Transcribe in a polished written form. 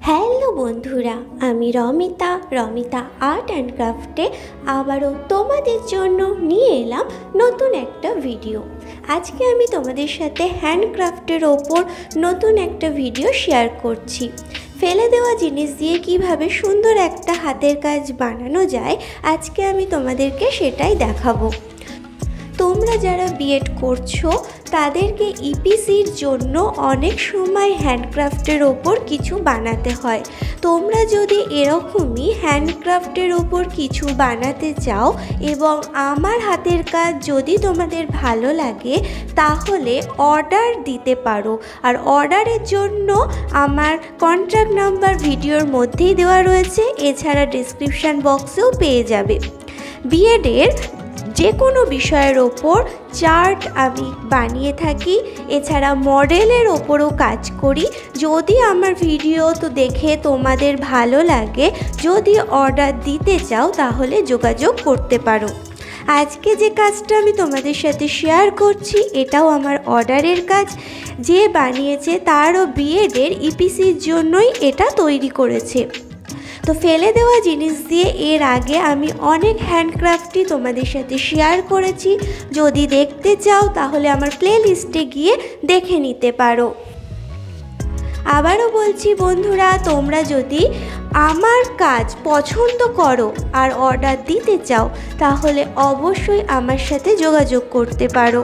Hello বন্ধুরা, আমি Romita art and ক্রাফটে আবারও তোমাদের জন্য নিয়ে এলাম নতুন একটা ভিডিও। আজকে আমি তোমাদের সাথে হ্যান্ডক্রাফটের ওপর নতুন একটা ভিডিও শেয়ার করছি। ফেলে দেওয়া জিনিস দিয়ে কিভাবে সুন্দর একটা হাতের কাজ বানানো যায়, আজকে আমি তোমাদেরকে সেটাই দেখাবো। তোমরা যারা বিএড করছো তাদেরকে ইপিসির জন্য অনেক সময় হ্যান্ডক্রাফটের ওপর কিছু বানাতে হয়। তোমরা যদি এরকমই হ্যান্ডক্রাফটের ওপর কিছু বানাতে চাও এবং আমার হাতের কাজ যদি তোমাদের ভালো লাগে তাহলে অর্ডার দিতে পারো। আর অর্ডারের জন্য আমার কন্ট্যাক্ট নাম্বার ভিডিওর মধ্যেই দেওয়া রয়েছে, এছাড়া ডেসক্রিপশান বক্সেও পেয়ে যাবে। বিএডের যে কোনো বিষয়ের ওপর চার্ট আমি বানিয়ে থাকি, এছাড়া মডেলের ওপরও কাজ করি। যদি আমার ভিডিও তো দেখে তোমাদের ভালো লাগে, যদি অর্ডার দিতে চাও তাহলে যোগাযোগ করতে পারো। আজকে যে কাজটা আমি তোমাদের সাথে শেয়ার করছি এটাও আমার অর্ডারের কাজ। যে বানিয়েছে তারও বিএডের ইপিসির জন্যই এটা তৈরি করেছে। তো ফেলে দেওয়া জিনিস দিয়ে এর আগে আমি অনেক হ্যান্ডক্রাফটই তোমাদের সাথে শেয়ার করেছি। যদি দেখতে চাও তাহলে আমার প্লেলিস্টে গিয়ে দেখে নিতে পারো। আবারও বলছি বন্ধুরা, তোমরা যদি আমার কাজ পছন্দ করো আর অর্ডার দিতে চাও তাহলে অবশ্যই আমার সাথে যোগাযোগ করতে পারো।